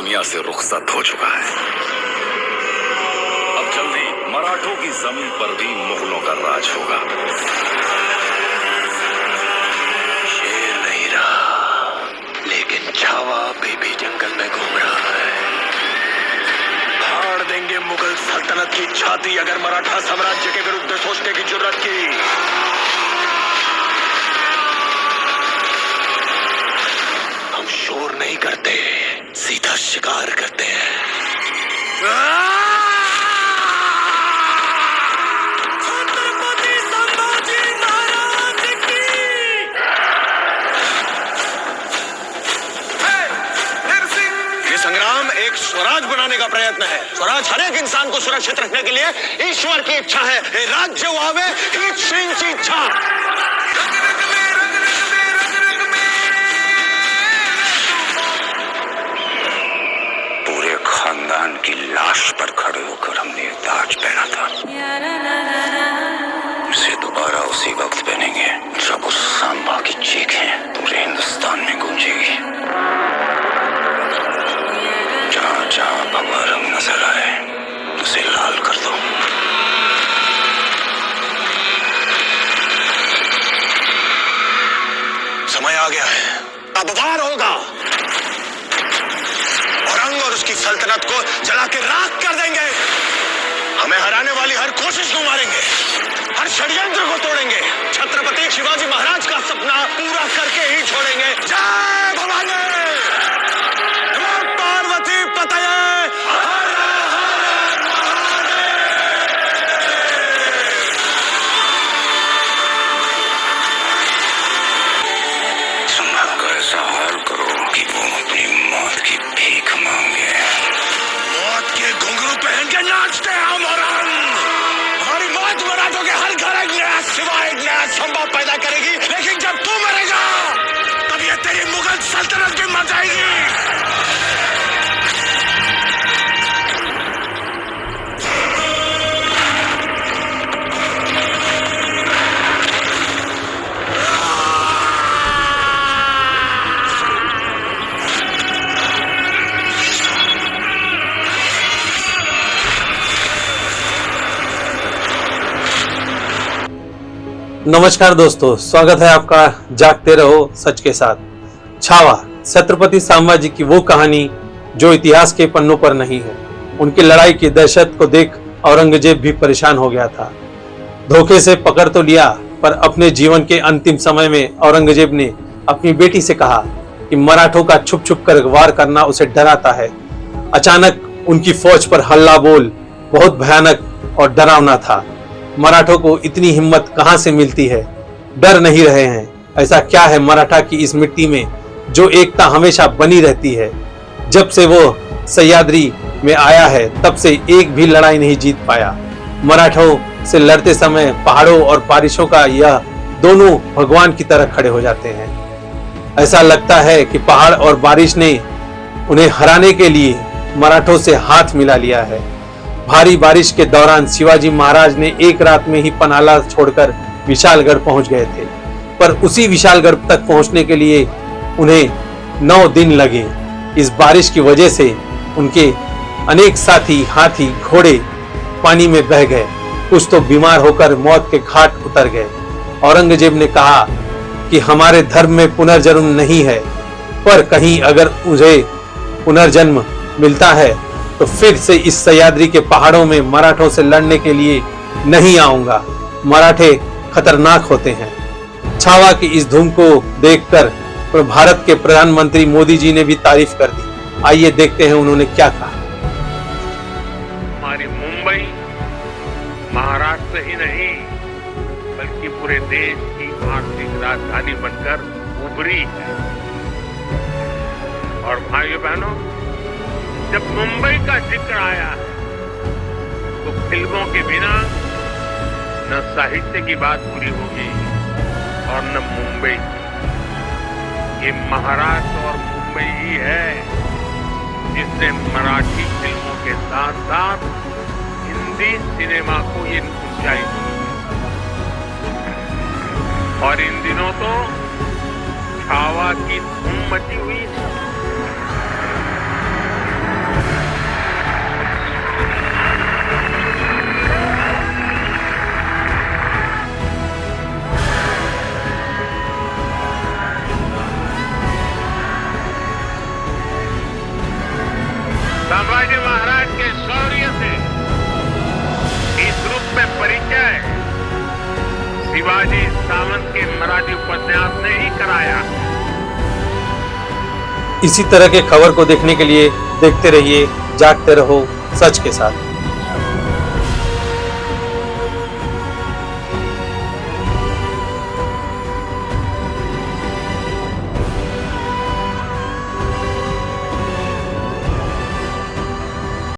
दुनिया से रुखसत हो चुका है। अब जल्दी मराठों की जमीन पर भी मुगलों का राज होगा। शेर नहीं रहा, लेकिन छावा अभी भी जंगल में घूम रहा है। फाड़ देंगे मुगल सल्तनत की छाती अगर मराठा साम्राज्य के विरुद्ध सोचने की जुर्रत की। हम शोर नहीं करते, सीधा शिकार करते हैं। छत्रपति संभाजी महाराज की। ये संग्राम एक स्वराज बनाने का प्रयत्न है। स्वराज हर एक इंसान को सुरक्षित रखने के लिए ईश्वर की इच्छा है। राज्य हुआवे ईट सिंह की इच्छा। खानदान की लाश पर खड़े होकर हमने ताज पहना था। इसे दोबारा उसी वक्त पहनेंगे जब उस सांबा की चीखें पूरे हिंदुस्तान में गूंजेगी। जहां जहां भगवा रंग नजर आए उसे लाल कर दो। समय आ गया है, अब वार होगा। और उसकी सल्तनत को जला के राख कर देंगे। हमें हराने वाली हर कोशिश को मारेंगे, हर षड्यंत्र को तोड़ेंगे। छत्रपति शिवाजी महाराज का सपना पूरा करके ही छोड़ेंगे। जय भवानी, पार्वती पतये। ऐसा हाल करो कि वो अपनी मौत की भीख मांगे। मौत के घुंघरू पहन के नाचते हैं हमारी मौत मराठों के हर घर एक नया सिवाय एक नया संभव पैदा करेगी। लेकिन जब तू मरेगा तब ये तेरी मुगल सल्तनत भी मर जाएगी। नमस्कार दोस्तों, स्वागत है आपका जागते रहो सच के साथ। छावा छत्रपति संभाजी की वो कहानी जो इतिहास के पन्नों पर नहीं है। उनकी लड़ाई की दहशत को देख औरंगजेब भी परेशान हो गया था। धोखे से पकड़ तो लिया, पर अपने जीवन के अंतिम समय में औरंगजेब ने अपनी बेटी से कहा कि मराठों का छुप छुप कर वार करना उसे डराता है। अचानक उनकी फौज पर हल्ला बोल बहुत भयानक और डरावना था। मराठों को इतनी हिम्मत कहां से मिलती है, डर नहीं रहे हैं। ऐसा क्या है मराठा की इस मिट्टी में जो एकता हमेशा बनी रहती है। जब से वो सह्याद्री में आया है तब से एक भी लड़ाई नहीं जीत पाया। मराठों से लड़ते समय पहाड़ों और बारिशों का यह दोनों भगवान की तरह खड़े हो जाते हैं। ऐसा लगता है कि पहाड़ और बारिश ने उन्हें हराने के लिए मराठों से हाथ मिला लिया है। भारी बारिश के दौरान शिवाजी महाराज ने एक रात में ही पनाला छोड़कर विशालगढ़ पहुंच गए थे, पर उसी विशालगढ़ तक पहुंचने के लिए उन्हें 9 दिन लगे। इस बारिश की वजह से उनके अनेक साथी हाथी घोड़े पानी में बह गए, कुछ तो बीमार होकर मौत के घाट उतर गए। औरंगजेब ने कहा कि हमारे धर्म में पुनर्जन्म नहीं है, पर कहीं अगर मुझे पुनर्जन्म मिलता है तो फिर से इस सह्याद्री के पहाड़ों में मराठों से लड़ने के लिए नहीं आऊंगा। मराठे खतरनाक होते हैं। छावा की इस धूम को देखकर भारत के प्रधानमंत्री मोदी जी ने भी तारीफ कर दी। आइए देखते हैं उन्होंने क्या कहा। हमारी मुंबई महाराष्ट्र ही नहीं बल्कि पूरे देश की आर्थिक राजधानी बनकर उभरी है। और भाइयों बहनों, जब मुंबई का जिक्र आया तो फिल्मों के बिना न साहित्य की बात पूरी होगी और न मुंबई। ये महाराष्ट्र और मुंबई ही है जिसने मराठी फिल्मों के साथ साथ हिंदी सिनेमा को ये ऊंचाई दी। और इन दिनों तो छावा की धूम मची हुई है। संभाजी महाराज के शौर्य से इस रूप में परिचय शिवाजी सावंत के मराठी उपन्यास ने ही कराया। इसी तरह के खबर को देखने के लिए देखते रहिए जागते रहो सच के साथ।